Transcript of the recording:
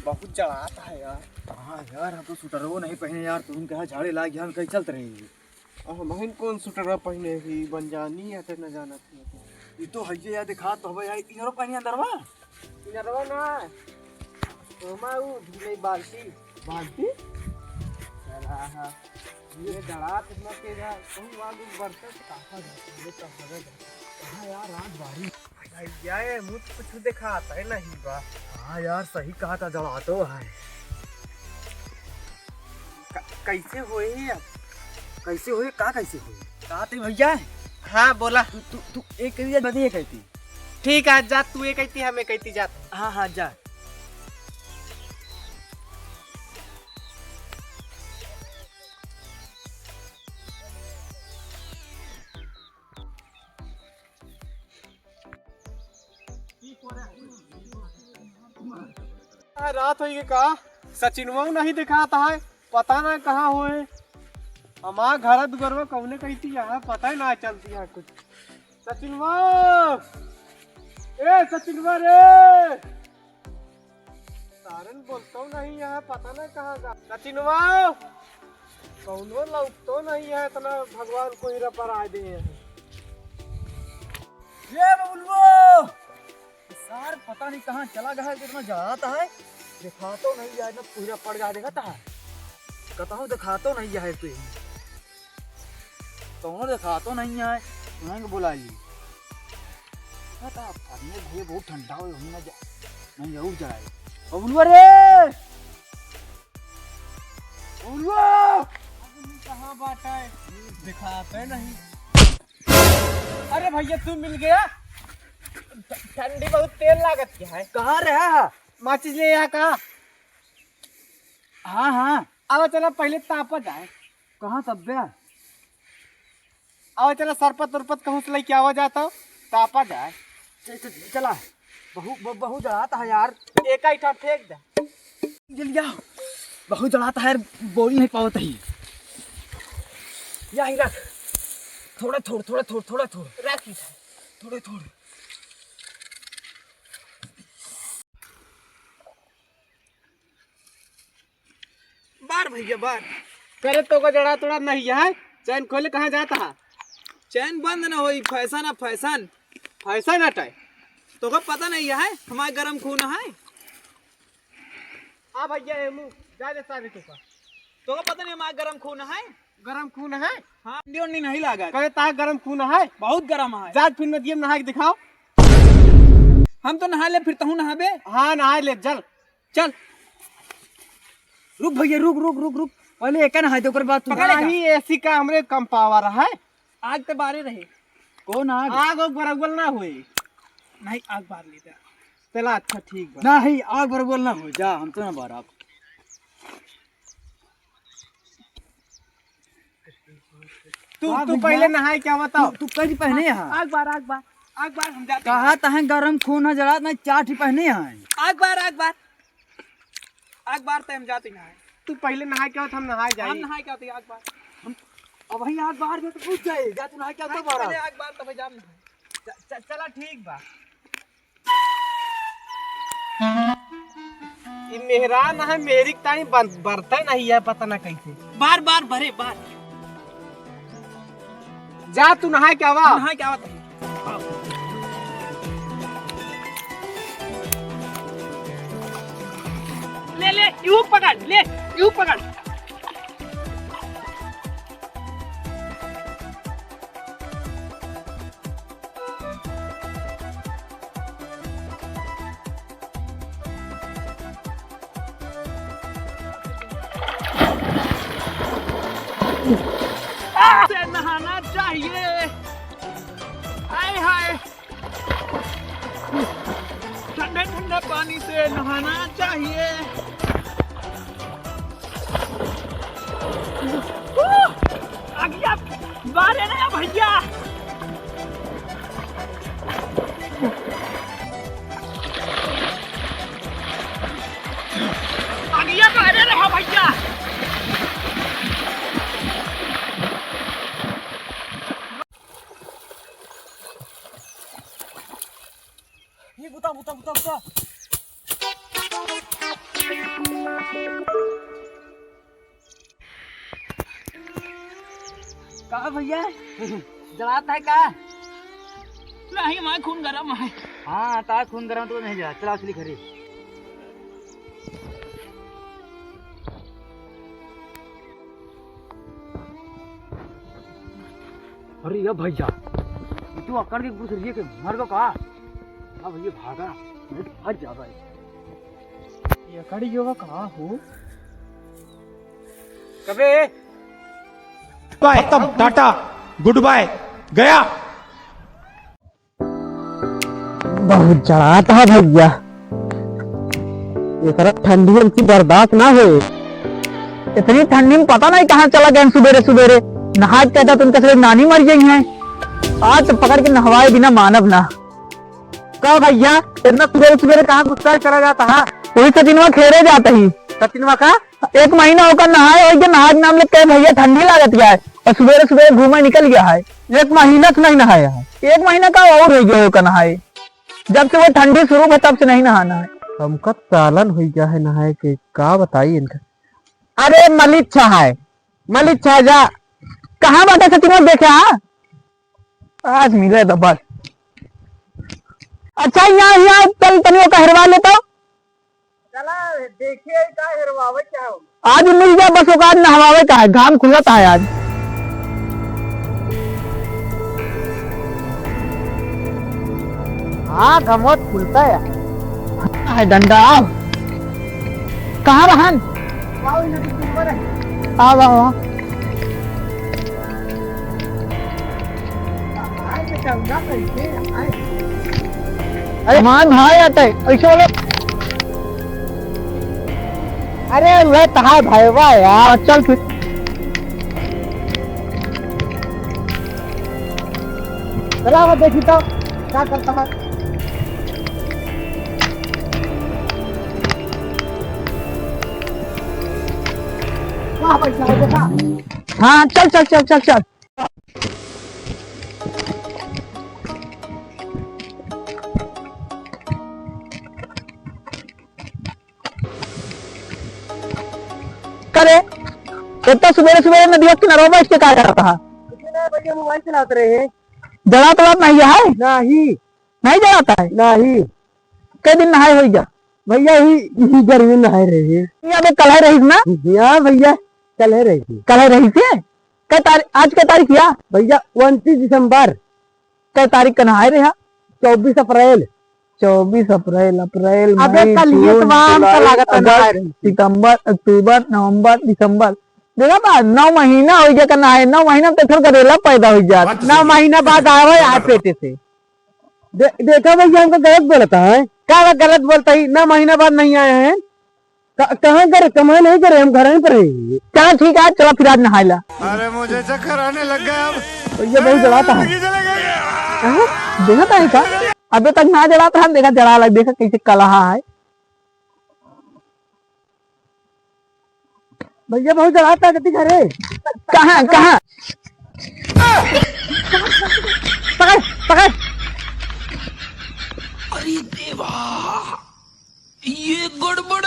बहुत जलाता है यार। हाँ यार हम तो स्वेटरो नहीं पहने यार, तुम कहा झाड़े लाग गया हम कहीं चलते रहे। हम कौन स्वेटर पहने ही बंजानी है न जाना थी। ये तो है यार, दिखा तो हवे यार इनरो पहनी अंदरवा। इनरवा ना ओमा उ धुले बाल्टी बाल्टी चला हां ये डरा कितना तेज है। कहूं आगे बरसात कहां जाता है तो हवे हाँ यार रात बारी। भैया ये मुझ कुछ दिखाता है नहीं बा। हाँ यार सही कहा था, जला तो है। कैसे होए अब कैसे हुए का कैसे हुए कहा थे भैया। हाँ बोला। तू एक कही बदी एक कहती। ठीक है जा, तू ये कहती हमें कहती जा। हाँ हाँ जा। रात हो गई का सचिनवा नहीं दिखाता है, पता ना कहाँ हुए। हमारा घर दुगरवा कौने कहती है पता ही ना चलती है कुछ। सचिनवा ए सचिनवा रे सारन बोलता नहीं है, पता ना कहाँ का सचिनवा कौनो लौट तो नहीं है। इतना भगवान को ही पर आ दे हैं। ये बबुलुओ सार पता नहीं कहाँ चला गया है, कितना जलाता है। दिखा तो नहीं जाए ना, पूरा पड़ जा देखता है। कतहु दिखा तो नहीं जाए तू तो दिखा तो नहीं है। उन्हें बुला ली भैया बहुत ठंडा हो ना जा नहीं जरूर जाए। बबुलुआ रे बबुलुआ कहाँ बाटा है दिखाते नहीं। अरे भैया तू मिल गया। ठंडी बहुत तेल लागत क्या है। कहाँ रहा माचिस ले यहाँ का। हाँ हाँ अब चला पहले तापा जाए। कहाँ तब बे अब चला सरपत उरपत कहूँ से लेके आवा जाता तापा जाए। चला बहुत जलाता है यार। एक ही ठा फेंक दे जल जाओ। बहुत जलाता है, बोल नहीं पाता ही। यही रख थोड़ा रख थोड़े बार भैया बार करे तो का जड़ा तोड़ा नहीं है। चैन खोले कहाँ जाता है। चैन बंद ना होई, फैशन है फैशन। फैशन हटाए तो का पता नहीं है हमारा गरम खून है। आ भैया ये मुँह जा दे सारे तो का पता नहीं हमारा गरम खून है। गरम खून है। हाँ ठंडी नहीं लगा। करे ता गरम खून है बहुत गरम है। जा फिर नदिया में नहा के दिखाओ। हम तो नहा ले फिर तहु नहाबे। हाँ नहा ले चल चल रुक भैया रुक पहले एक नहाए तो बाद तू नहीं एसी का हमरे कम पावर है। आग तो बारे रहे। कौन आग आग बरगल ना हुई। नहीं आग बार लेता। चला अच्छा ठीक बा। नहीं आग बरगल ना हो जा, हम तो ना बार तू पहले नहाए क्या बताओ। तू कहीं पहने यहाँ आग बार हम जाते। कहा तह गरम खून है जला नहीं, चाट ही पहने यहाँ। आग बार तो हम जाते नहाए। तू पहले नहाए क्या हम नहाए हम जाए। नहाए क्या होती आग बार। अब वही आग बाहर में तो पूछ जाए जा तू नहा क्या तो बार। आग बार तो जाम नहाए। चला ठीक बा। ये मेहरान है मेरी ताई बरता नहीं है, पता ना कैसे। बार भरे बार जा तू नहाए क्या वा। नहाए क्या होता है। ले यूं पकड़। से नहाना चाहिए। हाय ठंडे पानी से नहाना चाहिए। आगिया बारे ना भैया। आगिया बारे रहा भैया। ये बुता का भैया जलाता है का? नहीं मैं खून गरम है। हाँ ता खून गरम तो नहीं जा, चला असली खरी। अरे या भैया तू अकड़ के घुस रही है कि मर गो का? हाँ भैया भागा, मैं फंस जा रहा है। ये कड़ी योगा कहाँ हो? कबे बाय खत्म, टाटा, गुड बाय, गया। बहुत चढ़ाता है भैया, ये तरह ठंडी हमसे बर्दाश्त ना हो। इतनी ठंडी में पता नहीं कहाँ चला गए सुबेरे सुबेरे। नहा कहता तो उनके नानी मर गई हैं। आज तो पकड़ के नहवाए बिना मानव ना। कहा भैया इतना सुबेरे सुबेरे कहाँ गुस्सा करा जाता है? वही सचिनवा खेड़े जाता ही। सचिनवा का 1 महीना होकर नहाए हो गया, नहा के नाम लिख के भैया ठंडी लागत गया है और सुबेरे सुबेरे घूमे निकल गया है। 1 महीना से नहीं नहाया है। 1 महीना का और हो गया होकर नहाए। जब से वो ठंडी शुरू है तब से नहीं नहाना है। हमका सालन हो गया है नहाए के, का बताइए इनका। अरे मलिच्छा है, मलिच्छा जा कहाँ बाटे सचिन देखे? आज मिले तो बस। अच्छा यहाँ चल तनियों का हिरवा लेता हूँ। चला देखिए का हिरवावे क्या हो। आज मिल गया बस, वो आज नहवावे का है, घाम खुलता है आज। हाँ घमोट खुलता है डंडा। कहाँ बहन? आओ आओ। अरे मान भाई आता है ऐसे बोलो। अरे वह कहा भाई वाह यार, चल फिर। चला वो देखी तो क्या करता है। हाँ चल चल चल चल चल। करे इतना सुबह सुबह नदियों किनारों में इसके कहा जाता है। भैया मोबाइल चलाते रहे हैं। जड़ा तो नहीं है? नहीं नहीं जलाता है। नहीं कई दिन नहाए हो गया भैया? ही गर्मी नहाए रही है। यहाँ पे कल है रही ना? हाँ भैया कल है रही थी। कल है रही थी? आज क्या तारीख किया भैया? 29 दिसंबर। क्या तारीख का नहाए रहा? 24 अप्रैल। 24 अप्रैल अप्रैल सितंबर अक्टूबर नवंबर दिसंबर देखा था 9 महीना हो गया करना है। 9 महीना तो फिर करेला पैदा हो जाता। 9 महीना बाद आए आप पेटे से। देखा भैया हमको गलत बोलता है। क्या गलत बोलता है? 9 महीना बाद नहीं आए हैं। कहाँ करे कमाए नहीं करे, हम घर पर रहे। चलो ठीक है, चलो फिर आज नहा ला। अरे मुझे चक्कर आने लग गया अब। ये बहुत जलाता है। देखा था क्या? अभी तक ना जला था, देखा जला लग, देखा कैसे कलहा है भैया। बहुत जलाता है घरे। कहाँ कहाँ? पकड़ पकड़। अरे देवा ये गड़बड़